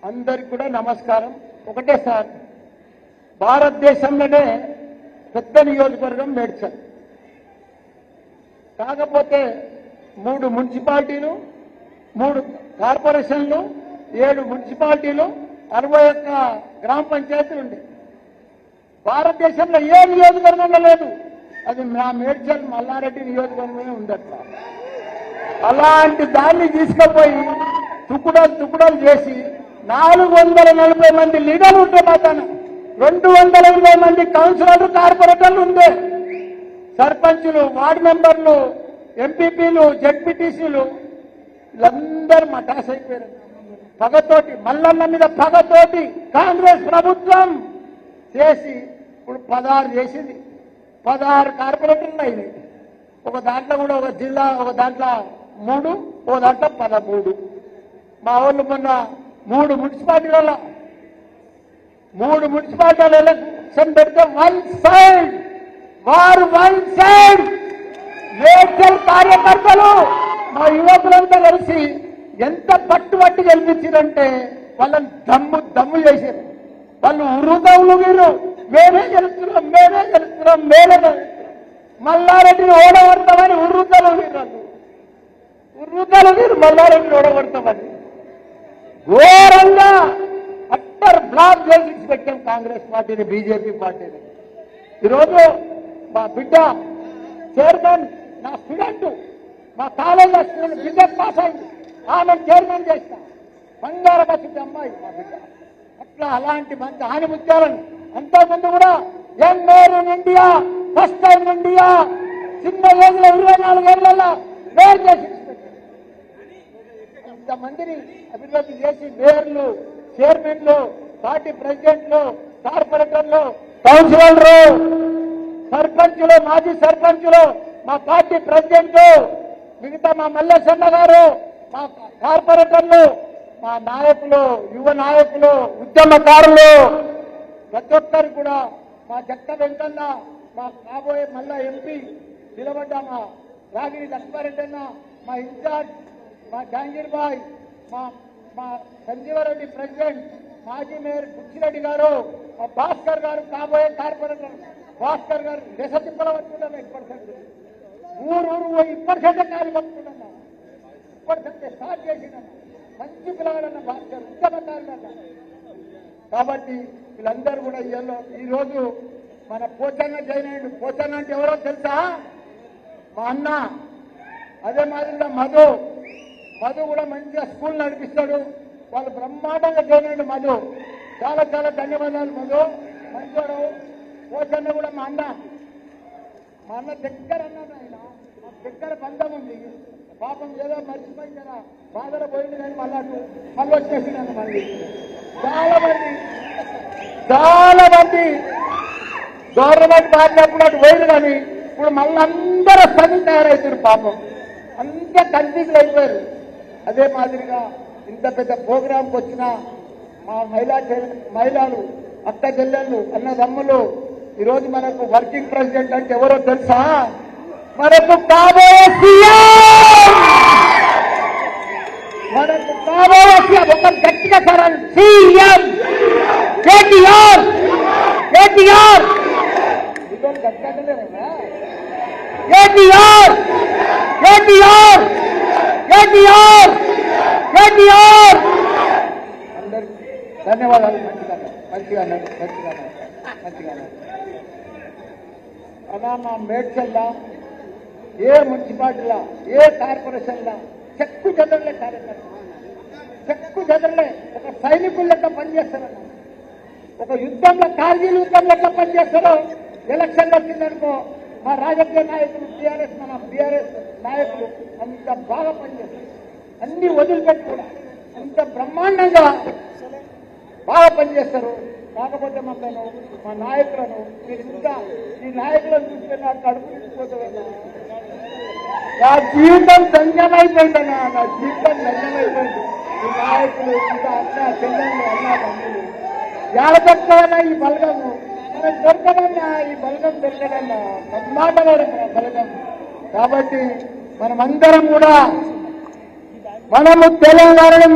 అందరికి కూడా నమస్కారం. ఒకటే సార్, భారతదేశంలోనే పెద్ద నియోజకవర్గం మేడ్చల్. కాకపోతే 3 మున్సిపాలిటీలు, 3 కార్పొరేషన్లు, 7 మున్సిపాలిటీలు, 61 గ్రామ పంచాయతీలు ఉండే. భారతదేశంలో ఏ నియోజకవర్గంలో లేదు. అది మా మేడ్చల్ మల్లారెడ్డి నియోజకవర్గమే ఉండట్ల. అలాంటి దాన్ని తీసుకుపోయి తుకుడలు చేసి 440 మంది లీడర్లు ఉంటే మాత్రం 220 మంది కౌన్సిలర్లు, కార్పొరేటర్లు ఉండే, సర్పంచులు, వార్డు మెంబర్లు, ఎంపీపీలు, జెడ్పీటీసీలు వీళ్ళందరూ మటాస్ అయిపోయారు. పగతోటి, మల్లన్న మీద పగతోటి కాంగ్రెస్ ప్రభుత్వం చేసి ఇప్పుడు 16 చేసింది. 16 కార్పొరేటర్లు అయినాయి. ఒక దాంట్లో కూడా ఒక జిల్లా, ఒక దాంట్లో 3, ఒక దాంట్లో 13. మా వాళ్ళు మొన్న 3 మున్సిపాలిటీలలో ఎలక్షన్ పెడితే వన్ సైడ్ మేడ్చల్ కార్యకర్తలు, మా యువకులంతా కలిసి ఎంత పట్టుబట్టి గెలిపించారంటే వాళ్ళని దమ్ము చేశారు. వాళ్ళు ఉర్రుదవులు, మేమే గెలుస్తున్నాం, మల్లారెడ్డిని ఓడగొడతామని ఉర్రుదలు మల్లారెడ్డిని ఓడగొడతామని ఘోరంగా అట్టర్ బ్లాక్ చేసి పెట్టాం కాంగ్రెస్ పార్టీని, బీజేపీ పార్టీని. ఈరోజు మా బిడ్డ చైర్మన్, నా స్టూడెంట్, మా కాలేజీ స్టూడెంట్, బిజినెస్ పాస్ అయింది, ఆమె చైర్మన్ చేస్తా. బంగారు బస్సు అమ్మాయి మా బిడ్డ. అట్లా అలాంటి మంచి ఆనిముత్యాలను అంతకుముందు కూడా young mayor in India, first time in India, చిన్న ఏజ్లో 24 ఏళ్లలో మేయర్ చేసి ఇంతమందిని అభివృద్ధి చేసి మేయర్లు, చైర్మన్లు, పార్టీ ప్రెసిడెంట్లు, కార్పొరేటర్లు, కౌన్సిలర్లు, సర్పంచులు, మాజీ సర్పంచులు, మా పార్టీ ప్రెసిడెంట్, మిగతా మా మల్లేశన్న గారు, మా కార్పొరేటర్లు, మా నాయకులు, యువ నాయకులు, ఉద్యమకారులు, ప్రతి ఒక్కరు కూడా, మా జక్క వెంకన్న, మా కాబోయే మళ్ళా ఎంపీ నిలబడ్డ మా రాగిరి లక్ష్మారెడ్డి అన్న, మా ఇన్ఛార్జ్ మా జహాంగీర్ బాయ్, మా సంజీవరెడ్డి ప్రెసిడెంట్, మాజీ మేయర్ బుచ్చిరెడ్డి గారు, మా భాస్కర్ గారు, కాబోయే కార్పొరేటర్ భాస్కర్ గారు, దశ తిప్పల పట్టుకున్నాను 1%. ఊరు 1% కాలు పట్టుకున్నాను, 1% స్టార్ట్ చేసినాను. మంచి పిల్లగాడన్న భాస్కర్, ఉద్యమకారులన్న. కాబట్టి వీళ్ళందరూ కూడా ఈరోజు మన పోచన్న జాయిన్ అయ్యాడు. పోచన్న అంటే ఎవరో తెలుసా? మా అన్న. అదే మాదిరిగా మధు కూడా మంచిగా స్కూల్ నడిపిస్తాడు. వాళ్ళు బ్రహ్మాండంగా జాయిన్ అయ్యాడు మధు. చాలా చాలా ధన్యవాదాలు మధు, మంచోడు. పోచన్న కూడా మా అన్న దగ్గర అన్నాడు. ఆయన మా దగ్గర బంధం ఉంది. పాపం ఏదో మర్చిపోయి కదా బాధలో పోయింది, కానీ మళ్ళీ వచ్చేసినాను. మళ్ళీ చాలా మంది గవర్నమెంట్ మారినప్పుడు అటు పోయింది, కానీ ఇప్పుడు మళ్ళీ అందరూ సగం తయారవుతారు. పాపం అంతా కన్ఫ్యూజ్ అయిపోయారు. అదే మాదిరిగా ఇంత పెద్ద ప్రోగ్రాంకి వచ్చిన మా మహిళలు, అక్క చెల్లెళ్ళు, అన్నదమ్ములు, ఈరోజు మనకు వర్కింగ్ ప్రెసిడెంట్ అంటే ఎవరో తెలుసా? మనకు కాబోయే సీఎం, ఒక గట్టిగా సరాలి సీఎం కేటీఆర్. అందరికీ ధన్యవాదాలు. మంచిగా అలా మా మేడ్చల్లా ఏ మున్సిపాలిటీలా, ఏ కార్పొరేషన్లా చెక్కు చెదరలే కార్యకర్తలు, ఒక సైనికుల లెక్క పనిచేస్తారన్న, ఒక యుద్ధంలో, కార్గిల్ యుద్ధం లెక్క పనిచేస్తారు. ఎలక్షన్ వచ్చిందనుకో మా రాజకీయ నాయకులు, మన బీఆర్ఎస్ నాయకులు అంత బాగా పనిచేస్తారు. అన్ని వదిలిపెట్టి కూడా అంత బ్రహ్మాండంగా బాగా పనిచేస్తారు. కాకపోతే మా నాయకులను మీరు ఇంకా ఈ నాయకులను చూస్తే నాకు కడుపు నిండిపోతుందన్నా, నా జీవితం ధన్యమైపోయిందన్నా, ఈ నాయకులు ఇంకా అన్న చెల్లెళ్ళు, అన్న తమ్ములు జాగ్రత్తగా ఈ బలగము మనకు దొరకదన్నా, ఈ బలగం దొరకదన్నా, బ్రహ్మాండమైన బలగం. కాబట్టి మనమందరం కూడా మనము తెలంగాణను